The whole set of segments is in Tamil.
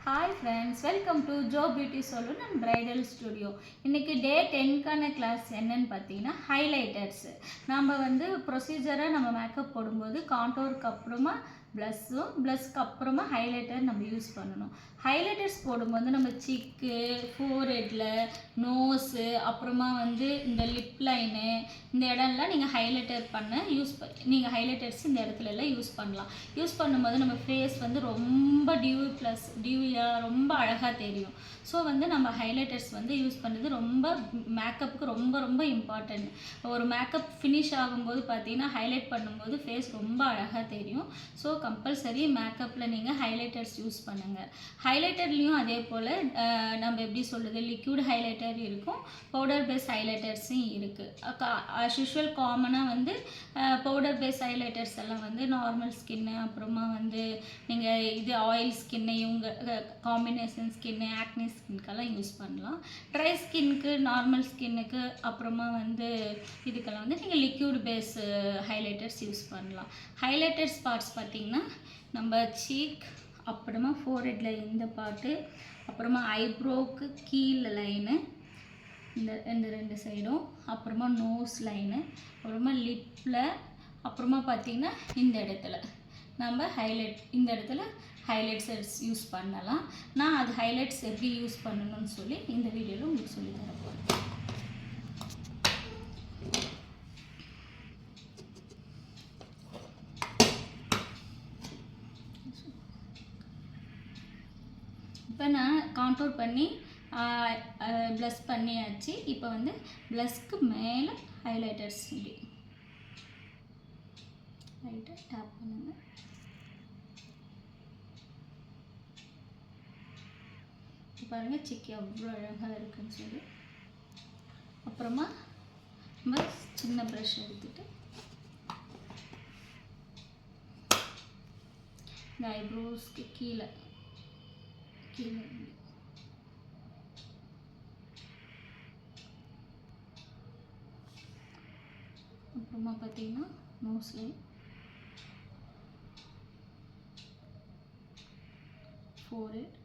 Hi friends, welcome to Joe Beauty Salon and Bridal Studio. இன்னைக்கு டே 10க்கான கிளாஸ் என்னன்னு பார்த்தீங்கன்னா ஹைலைட்டர்ஸ். நம்ம ப்ரொசீஜராக நம்ம மேக்கப் போடும்போது காண்டோருக்கு அப்புறமா ப்ளஸ்க்கு அப்புறமா ஹைலைட்டர் நம்ம யூஸ் பண்ணணும். ஹைலைட்டர்ஸ் போடும்போது நம்ம சிக்கு, ஃபோர்ஹெட்டில், நோஸு, அப்புறமா இந்த லிப் லைனு, இந்த இடம்லாம் நீங்கள் ஹைலைட்டர் நீங்கள் ஹைலைட்டர்ஸ் இந்த இடத்துலலாம் யூஸ் பண்ணலாம். யூஸ் பண்ணும்போது நம்ம ஃபேஸ் ரொம்ப டியூவியாக ரொம்ப அழகாக தெரியும். ஸோ நம்ம ஹைலைட்டர்ஸ் யூஸ் பண்ணுறது ரொம்ப மேக்கப்புக்கு ரொம்ப ரொம்ப இம்பார்ட்டன்ட். ஒரு மேக்கப் ஃபினிஷ் ஆகும்போது பார்த்தீங்கன்னா ஹைலைட் பண்ணும்போது ஃபேஸ் ரொம்ப அழகாக தெரியும். ஸோ கம்பல்சரி மேக்கப்பில் நீங்கள் ஹைலைட்டர்ஸ் யூஸ் பண்ணுங்கள். ஹைலைட்டர்லேயும் அதே போல் நம்ம எப்படி சொல்கிறது, லிக்யூட் ஹைலைட்டர் இருக்கும், பவுடர் பேஸ் ஹைலைட்டர்ஸும் இருக்குது. ஆஸ் யூஷுவல் காமனாக பவுடர் பேஸ் ஹைலைட்டர்ஸ் எல்லாம் நார்மல் ஸ்கின்னு, அப்புறமா நீங்கள் இது ஆயில் ஸ்கின்னு, இவங்க காம்பினேஷன் ஸ்கின்னு, ஆக்னி ஸ்கின்க்கெல்லாம் யூஸ் பண்ணலாம். ட்ரை ஸ்கின்க்கு, நார்மல் ஸ்கின்னுக்கு, அப்புறமா இதுக்கெல்லாம் நீங்கள் லிக்யூட் பேஸ் ஹைலைட்டர்ஸ் யூஸ் பண்ணலாம். ஹைலைட்டர்ஸ் பார்ட்ஸ் பார்த்திங்கன்னா நம்ம சீக், அப்புறமா ஃபோர்ஹெட்டில் இந்த பார்ட்டு, அப்புறமா ஐப்ரோவுக்கு கீழே லைனு, இந்த ரெண்டு சைடும், அப்புறமா நோஸ் லைனு, அப்புறமா லிப்பில், அப்புறமா பார்த்திங்கன்னா இந்த இடத்துல நம்ம இந்த இடத்துல ஹைலைட்ஸ் யூஸ் பண்ணலாம். நான் அது ஹைலைட்ஸ் எப்படி யூஸ் பண்ணணும்னு சொல்லி இந்த வீடியோவில் உங்களுக்கு சொல்லி தரப்போகிறேன். இப்போ நான் காண்டோர் பண்ணி ப்ளஸ் பண்ணியாச்சு. இப்போ ப்ளஸ்க்கு மேலே ஹைலைட்டர்ஸ் இப்படி லைட்டாக டேப் பண்ணுங்க. பாருங்கள் சிக்கி எவ்வளோ அழகாக இருக்குன்னு சொல்லி. அப்புறமா நம்ம சின்ன ப்ரஷ் எடுத்துட்டு இந்த ஐப்ரோஸ்க்கு கீழே அப்புறமா பார்த்தீங்கன்னா நோஸ் லைன், ஃபோர்ஹெட்,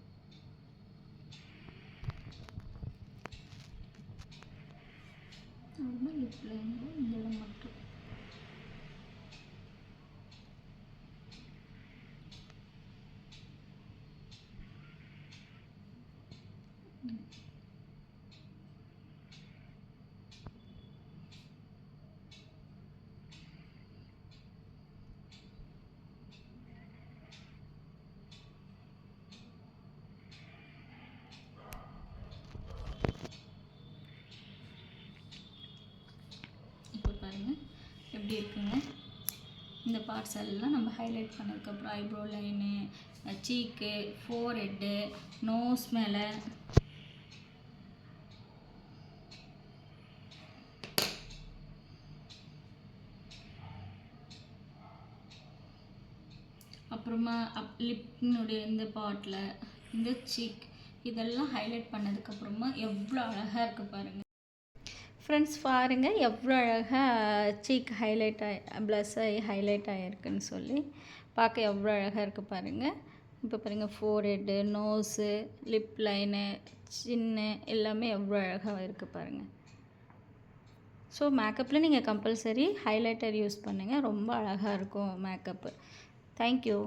அப்புறமா லிப் லைனில் இந்த இடம் மட்டும். எப்படி இருக்குங்க இந்த பார்ட்ஸ் எல்லாம் நம்ம ஹைலைட் பண்ணதுக்கப்புறம் ஐப்ரோ லைனு, சீக்கு, ஃபோர்ஹெட்டு, நோஸ் மேலே, அப்புறமா லிப்னுடைய இந்த பார்ட்டில், இந்த சீக், இதெல்லாம் ஹைலைட் பண்ணதுக்கப்புறமா எவ்வளோ அழகாக இருக்குது பாருங்கள். ஃப்ரெண்ட்ஸ் பாருங்கள் எவ்வளோ அழகாக சீக் ஹைலைட் ப்ளஸ் ஆகி ஹைலைட் ஆகிருக்குன்னு சொல்லி பார்க்க எவ்வளோ அழகாக இருக்குது பாருங்கள். இப்போ பாருங்கள் ஃபோர்ஹெட்டு, நோஸு, லிப் லைனு, சின்னு எல்லாமே எவ்வளோ அழகாக இருக்குது பாருங்கள். ஸோ மேக்கப்பில் நீங்கள் கம்பல்சரி ஹைலைட்டர் யூஸ் பண்ணுங்கள், ரொம்ப அழகாக இருக்கும் மேக்கப்பு. தேங்க்யூ.